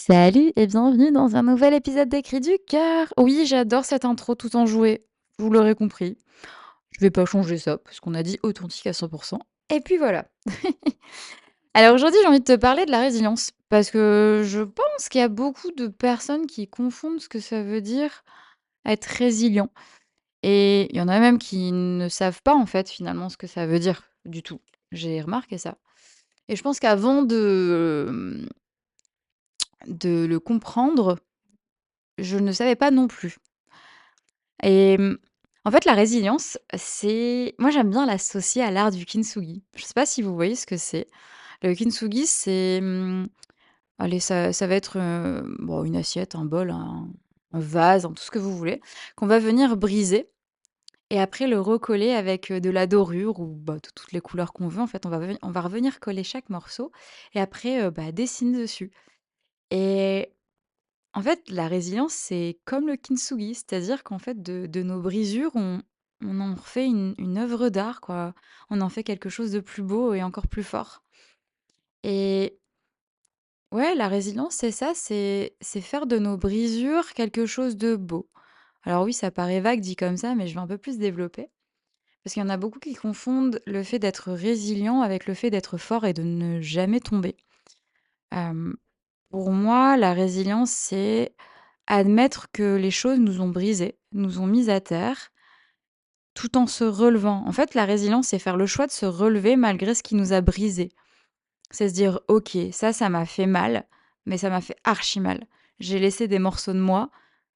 Salut et bienvenue dans un nouvel épisode d'Écrit du cœur. Oui, j'adore cette intro tout enjouée. Vous l'aurez compris. Je vais pas changer ça parce qu'on a dit authentique à 100%. Et puis voilà. Alors aujourd'hui, j'ai envie de te parler de la résilience parce que je pense qu'il y a beaucoup de personnes qui confondent ce que ça veut dire être résilient. Et il y en a même qui ne savent pas en fait finalement ce que ça veut dire du tout. J'ai remarqué ça. Et je pense qu'avant de le comprendre, je ne savais pas non plus. Et en fait, la résilience, c'est moi, j'aime bien l'associer à l'art du kintsugi. Je sais pas si vous voyez ce que c'est? Le kintsugi, c'est, allez, ça va être, bon, une assiette, un bol, un vase, tout ce que vous voulez, qu'on va venir briser et après le recoller avec, de la dorure ou, bah, de toutes les couleurs qu'on veut. En fait, on va revenir coller chaque morceau et après, bah, dessiner dessus et en fait, la résilience, c'est comme le kintsugi, c'est-à-dire qu'en fait, de nos brisures, on en fait une œuvre d'art, quoi. On en fait quelque chose de plus beau et encore plus fort. Et ouais, la résilience, c'est ça, c'est faire de nos brisures quelque chose de beau. Alors oui, ça paraît vague dit comme ça, mais je vais un peu plus développer. Parce qu'il y en a beaucoup qui confondent le fait d'être résilient avec le fait d'être fort et de ne jamais tomber. Euh, pour moi, la résilience, c'est admettre que les choses nous ont brisés, nous ont mis à terre, tout en se relevant. En fait, la résilience, c'est faire le choix de se relever malgré ce qui nous a brisés. C'est se dire, ok, ça m'a fait mal, mais ça m'a fait archi mal. J'ai laissé des morceaux de moi,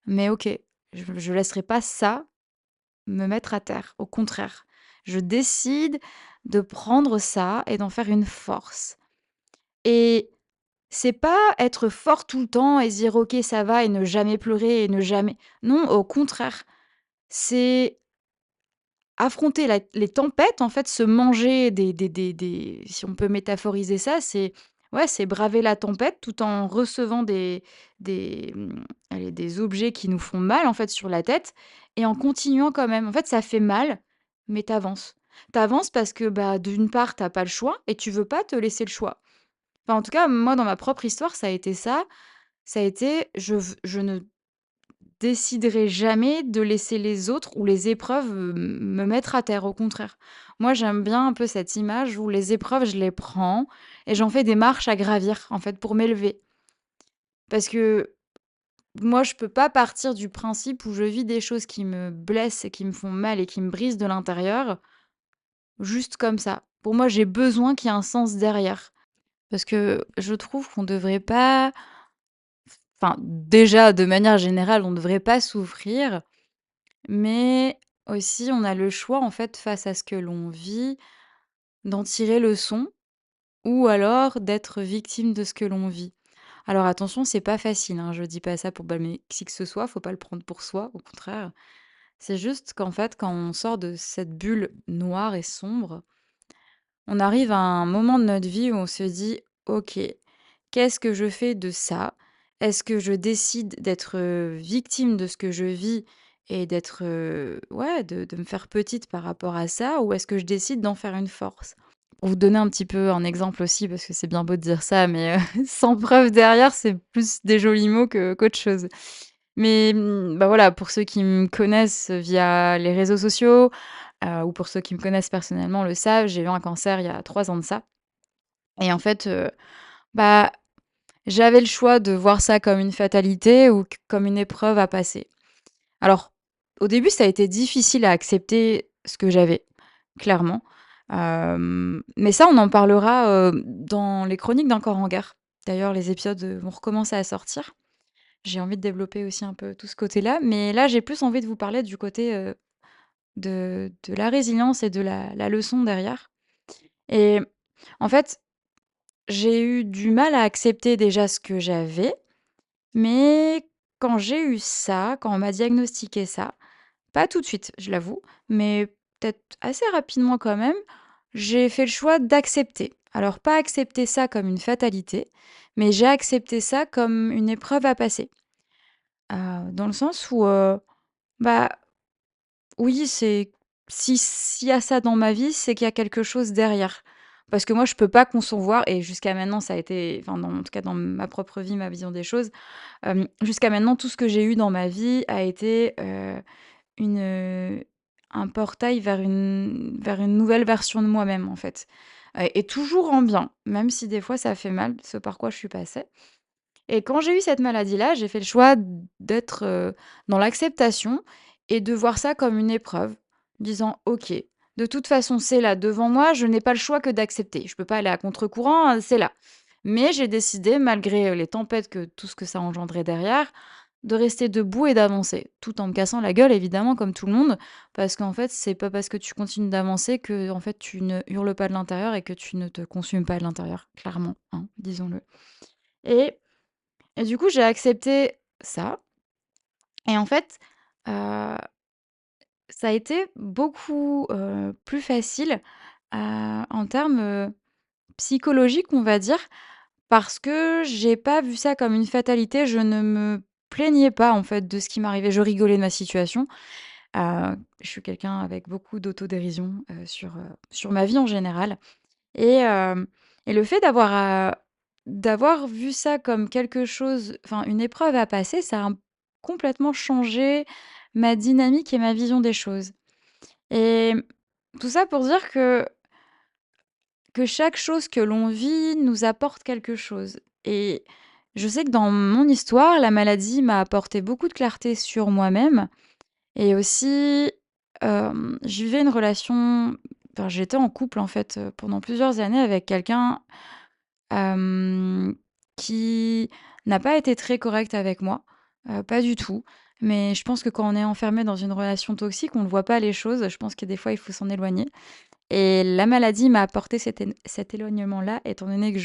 mais ok, je laisserai pas ça me mettre à terre. Au contraire, je décide de prendre ça et d'en faire une force. Et c'est pas être fort tout le temps et se dire: «OK, ça va» et ne jamais pleurer et ne jamais non, au contraire, c'est affronter la les tempêtes, en fait, se manger des si on peut métaphoriser ça, c'est ouais, c'est braver la tempête tout en recevant allez, des objets qui nous font mal, en fait, sur la tête et en continuant quand même. En fait, ça fait mal, mais t'avances. T'avances parce que, bah, d'une part, t'as pas le choix et tu veux pas te laisser le choix. Enfin, en tout cas, moi, dans ma propre histoire, ça a été ça. Ça a été je ne déciderai jamais de laisser les autres ou les épreuves, me mettre à terre, au contraire. Moi, j'aime bien un peu cette image où les épreuves, je les prends et j'en fais des marches à gravir, en fait, pour m'élever. Parce que moi, je peux pas partir du principe où je vis des choses qui me blessent et qui me font mal et qui me brisent de l'intérieur, juste comme ça. Pour moi, j'ai besoin qu'il y ait un sens derrière. Parce que je trouve qu'on devrait pas enfin, déjà, de manière générale, on ne devrait pas souffrir, mais aussi on a le choix, en fait, face à ce que l'on vit, d'en tirer leçon ou alors d'être victime de ce que l'on vit. Alors attention, c'est pas facile, hein, je dis pas ça pour blâmer qui que ce soit, faut pas le prendre pour soi, au contraire. C'est juste qu'en fait, quand on sort de cette bulle noire et sombre, on arrive à un moment de notre vie où on se dit: «OK, qu'est-ce que je fais de ça? Est-ce que je décide d'être, victime de ce que je vis et d'être, ouais, de me faire petite par rapport à ça ou est-ce que je décide d'en faire une force?» Pour vous donner un petit peu un exemple aussi, parce que c'est bien beau de dire ça, mais, sans preuve derrière, c'est plus des jolis mots qu'autre chose. Mais, bah, voilà, pour ceux qui me connaissent via les réseaux sociaux, ou pour ceux qui me connaissent personnellement le savent, j'ai eu un cancer il y a 3 ans de ça et en fait, bah, j'avais le choix de voir ça comme une fatalité ou comme une épreuve à passer. Alors, au début, ça a été difficile à accepter ce que j'avais, clairement. Mais ça, on en parlera dans les chroniques d'un corps en guerre. D'ailleurs, les épisodes vont recommencer à sortir. J'ai envie de développer aussi un peu tout ce côté-là. Mais là, j'ai plus envie de vous parler du côté de la résilience et de la leçon derrière. Et en fait, j'ai eu du mal à accepter déjà ce que j'avais, mais quand j'ai eu ça, quand on m'a diagnostiqué ça, pas tout de suite, je l'avoue, mais peut-être assez rapidement quand même, j'ai fait le choix d'accepter. Alors pas accepter ça comme une fatalité, mais j'ai accepté ça comme une épreuve à passer. Dans le sens où, bah, oui, c'est si s'il y a ça dans ma vie, c'est qu'il y a quelque chose derrière. Parce que moi, je peux pas concevoir et jusqu'à maintenant, ça a été enfin, en tout cas dans ma propre vie, ma vision des choses, jusqu'à maintenant, tout ce que j'ai eu dans ma vie a été, une, un portail vers une nouvelle version de moi-même, en fait, et toujours en bien, même si des fois ça fait mal, ce par quoi je suis passée. Et quand j'ai eu cette maladie-là, j'ai fait le choix d'être, dans l'acceptation et de voir ça comme une épreuve, disant: «OK, de toute façon, c'est là devant moi, je n'ai pas le choix que d'accepter. Je peux pas aller à contre-courant, c'est là». Mais j'ai décidé, malgré, les tempêtes que tout ce que ça engendrait derrière, de rester debout et d'avancer, tout en me cassant la gueule évidemment comme tout le monde, parce qu'en fait, c'est pas parce que tu continues d'avancer que en fait, tu ne hurles pas de l'intérieur et que tu ne te consumes pas de l'intérieur, clairement, hein, disons-le. Et et du coup, j'ai accepté ça et en fait, heu, ça a été beaucoup, plus facile, en termes, psychologiques, on va dire, parce que j'ai pas vu ça comme une fatalité. Je ne me plaignais pas, en fait, de ce qui m'arrivait. Je rigolais de ma situation. Je suis quelqu'un avec beaucoup d'autodérision, sur ma vie en général. Et et le fait d'avoir vu ça comme quelque chose enfin, une épreuve à passer, ça a complètement changé ma dynamique et ma vision des choses. Et tout ça pour dire que chaque chose que l'on vit nous apporte quelque chose. Et je sais que dans mon histoire, la maladie m'a apporté beaucoup de clarté sur moi-même et aussi, je vivais une relation enfin, j'étais en couple, en fait, pendant plusieurs années avec quelqu'un Hem, qui n'a pas été très correct avec moi, pas du tout. Mais je pense que quand on est enfermé dans une relation toxique, on ne voit pas les choses. Je pense que des fois, il faut s'en éloigner. Et la maladie m'a apporté cet éloignement-là, étant donné que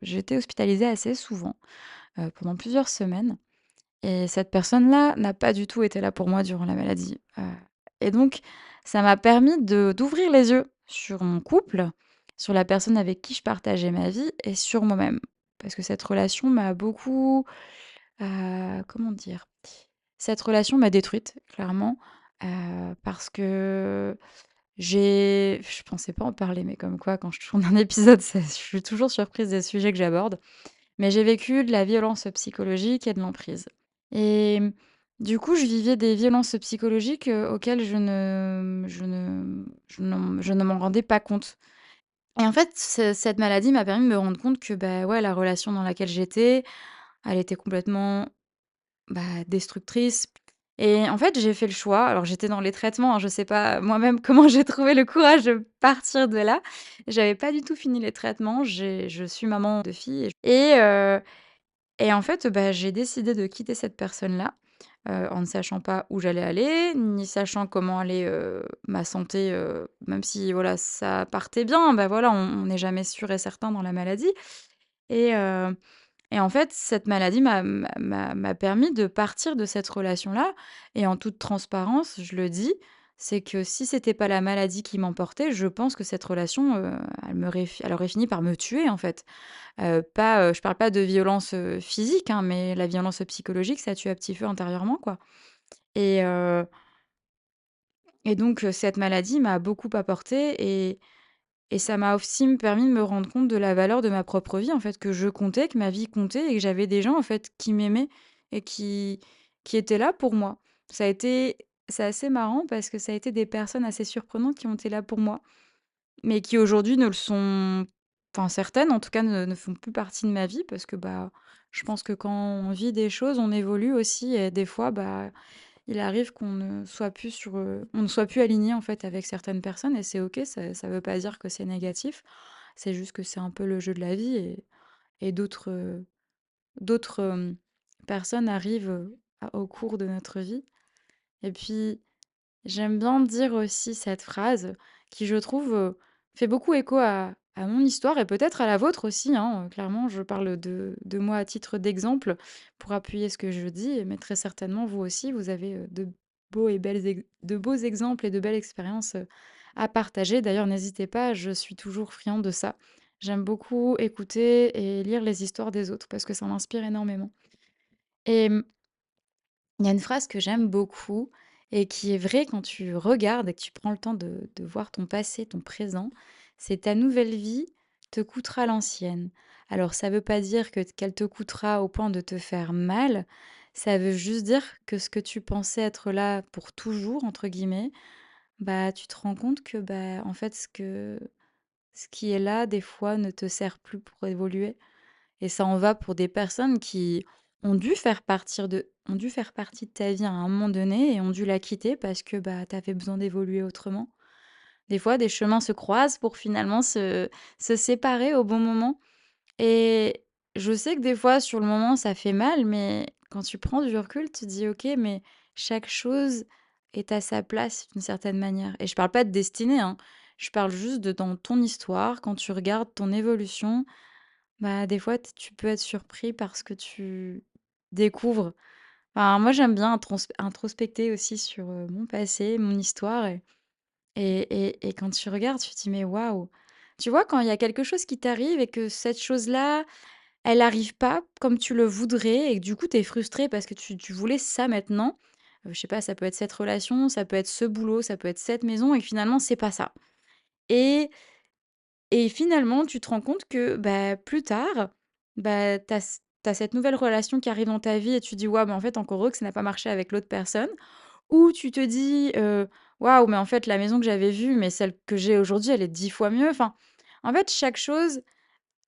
j'étais hospitalisée assez souvent, pendant plusieurs semaines. Et cette personne-là n'a pas du tout été là pour moi durant la maladie. Et donc ça m'a permis de d'ouvrir les yeux sur mon couple, sur la personne avec qui je partageais ma vie et sur moi-même. Parce que cette relation m'a beaucoup, comment dire? Cette relation m'a détruite, clairement, parce que je pensais pas en parler, mais comme quoi quand je tourne un épisode, ça je suis toujours surprise des sujets que j'aborde. Mais j'ai vécu de la violence psychologique et de l'emprise. Et du coup, je vivais des violences psychologiques, auxquelles je ne m'en rendais pas compte. Et en fait, cette maladie m'a permis de me rendre compte que, bah, ouais, la relation dans laquelle j'étais, elle était complètement, bah, destructrice. Et en fait, j'ai fait le choix alors j'étais dans les traitements, hein, je sais pas moi-même comment j'ai trouvé le courage de partir de là. J'avais pas du tout fini les traitements, je suis maman de filles et en fait, bah, j'ai décidé de quitter cette personne-là, en ne sachant pas où j'allais aller, ni sachant comment allait, ma santé, même si voilà, ça partait bien, bah, voilà, on n'est jamais sûr et certain dans la maladie. Et et en fait, cette maladie m'a permis de partir de cette relation-là et en toute transparence, je le dis, c'est que si c'était pas la maladie qui m'emportait, je pense que cette relation, elle aurait fini par me tuer, en fait. Pas, je parle pas de violence, physique, hein, mais la violence psychologique, ça tue à petit feu intérieurement, quoi. Et et donc cette maladie m'a beaucoup apporté et ça m'a aussi permis de me rendre compte de la valeur de ma propre vie, en fait, que je comptais, que ma vie comptait et que j'avais des gens, en fait, qui m'aimaient et qui étaient là pour moi. Ça a été c'est assez marrant parce que ça a été des personnes assez surprenantes qui ont été là pour moi, mais qui aujourd'hui ne le sont enfin certaines en tout cas ne font plus partie de ma vie parce que, bah, je pense que quand on vit des choses, on évolue aussi et des fois, bah, il arrive qu'on ne soit plus on ne soit plus aligné en fait avec certaines personnes et c'est OK, ça veut pas dire que c'est négatif. C'est juste que c'est un peu le jeu de la vie et d'autres, personnes arrivent, au cours de notre vie et puis j'aime bien dire aussi cette phrase qui, je trouve, fait beaucoup écho à mon histoire et peut-être à la vôtre aussi, hein, clairement, je parle de moi à titre d'exemple pour appuyer ce que je dis, mais très certainement vous aussi, vous avez, de beaux exemples et de belles expériences, à partager. D'ailleurs, n'hésitez pas, je suis toujours friande de ça. J'aime beaucoup écouter et lire les histoires des autres parce que ça m'inspire énormément et il y a une phrase que j'aime beaucoup et qui est vraie quand tu regardes et que tu prends le temps de voir ton passé, ton présent, c'est ta nouvelle vie te coûtera l'ancienne. Alors ça veut pas dire que qu'elle te coûtera au point de te faire mal, ça veut juste dire que ce que tu pensais être là «pour toujours» entre guillemets, bah, tu te rends compte que, bah, en fait, ce qui est là, des fois, ne te sert plus pour évoluer et ça en va pour des personnes qui ont dû faire partie de ta vie à un moment donné et ont dû la quitter parce que, bah, tu avais besoin d'évoluer autrement. Des fois, des chemins se croisent pour finalement se séparer au bon moment et je sais que des fois, sur le moment, ça fait mal, mais quand tu prends du recul, tu te dis: «OK, mais chaque chose est à sa place d'une certaine manière» et je parle pas de destinée, hein. Je parle juste de dans ton histoire, quand tu regardes ton évolution, bah, des fois, tu peux être surpris par ce que tu découvres. Enfin, moi, j'aime bien introspecter aussi sur, mon passé, mon histoire et quand tu regardes, tu te dis: «Mais waouh!» Tu vois, quand il y a quelque chose qui t'arrive et que cette chose-là, elle arrive pas comme tu le voudrais et que du coup, tu es frustré parce que tu voulais ça maintenant. Je sais pas, ça peut être cette relation, ça peut être ce boulot, ça peut être cette maison et finalement, c'est pas ça et finalement, tu te rends compte que, bah, plus tard, bah, tu as cette nouvelle relation qui arrive dans ta vie et tu dis: «Waouh, mais en fait, encore heureux que ça n'a pas marché avec l'autre personne». Ou tu te dis, «Waouh, mais en fait, la maison que j'avais vue, mais celle que j'ai aujourd'hui, elle est 10 fois mieux». Enfin, en fait, chaque chose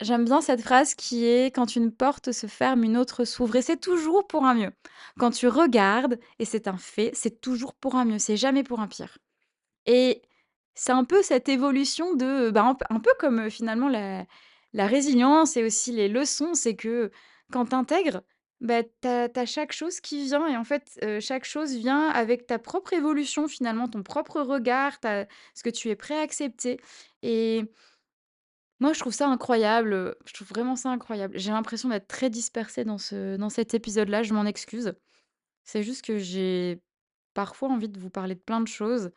j'aime bien cette phrase qui est: «Quand une porte se ferme, une autre s'ouvre» et c'est toujours pour un mieux. Quand tu regardes et c'est un fait, c'est toujours pour un mieux, c'est jamais pour un pire. Et c'est un peu cette évolution de, bah, un peu comme, finalement la résilience et aussi les leçons. C'est que quand tu intègres, bah, tu as chaque chose qui vient et en fait, chaque chose vient avec ta propre évolution finalement, ton propre regard, ta ce que tu es prêt à accepter et moi je trouve ça incroyable, je trouve vraiment ça incroyable. J'ai l'impression d'être très dispersée dans cet épisode-là, je m'en excuse. C'est juste que j'ai parfois envie de vous parler de plein de choses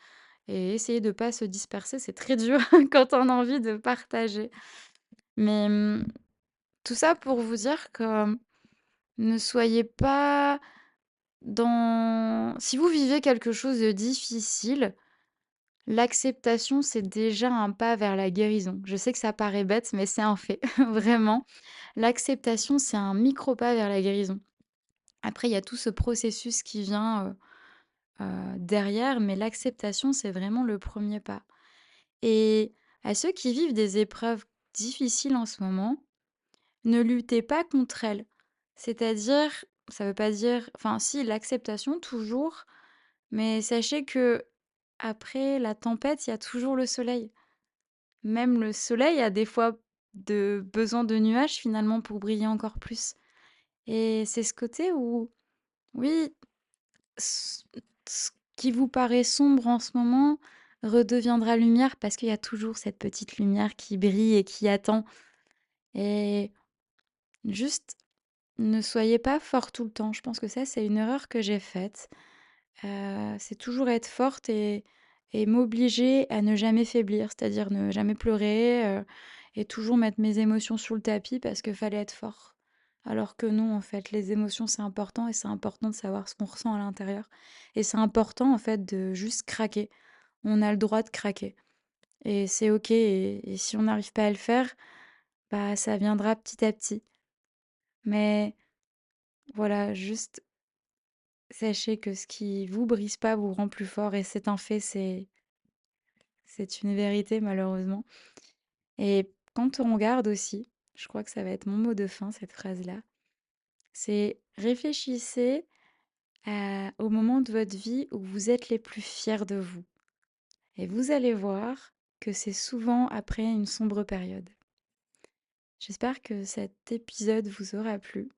et essayer de pas se disperser, c'est très dur quand on a envie de partager. Mais, tout ça pour vous dire que ne soyez pas dans si vous vivez quelque chose de difficile, l'acceptation, c'est déjà un pas vers la guérison. Je sais que ça paraît bête, mais c'est un fait, vraiment. L'acceptation, c'est un micro pas vers la guérison. Après, il y a tout ce processus qui vient, derrière, mais l'acceptation, c'est vraiment le premier pas. Et à ceux qui vivent des épreuves difficiles en ce moment, ne luttez pas contre elles. C'est-à-dire, ça veut pas dire enfin si, l'acceptation toujours, mais sachez que après la tempête, il y a toujours le soleil. Même le soleil a des fois besoin de nuages finalement pour briller encore plus. Et c'est ce côté où, oui, ce ce qui vous paraît sombre en ce moment redeviendra lumière parce qu'il y a toujours cette petite lumière qui brille et qui attend. Et juste, ne soyez pas fort tout le temps. Je pense que ça, c'est une erreur que j'ai faite. C'est toujours être forte et m'obliger à ne jamais faiblir, c'est-à-dire ne jamais pleurer, et toujours mettre mes émotions sous le tapis parce que fallait être fort. Alors que non, en fait, les émotions, c'est important et c'est important de savoir ce qu'on ressent à l'intérieur et c'est important, en fait, de juste craquer. On a le droit de craquer et c'est OK et si on n'arrive pas à le faire, bah, ça viendra petit à petit. Mais voilà, juste sachez que ce qui vous brise pas vous rend plus fort et c'est un fait, c'est une vérité malheureusement. Et quand on regarde aussi, je crois que ça va être mon mot de fin, cette phrase-là, c'est réfléchissez au moment de votre vie où vous êtes les plus fiers de vous. Et vous allez voir que c'est souvent après une sombre période. J'espère que cet épisode vous aura plu.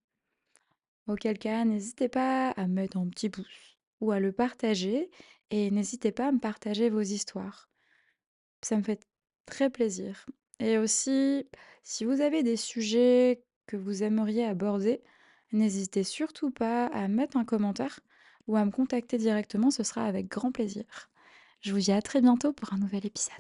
Auquel cas, n'hésitez pas à me mettre un petit pouce ou à le partager et n'hésitez pas à me partager vos histoires. Ça me fait très plaisir. Et aussi, si vous avez des sujets que vous aimeriez aborder, n'hésitez surtout pas à mettre un commentaire ou à me contacter directement, ce sera avec grand plaisir. Je vous dis à très bientôt pour un nouvel épisode.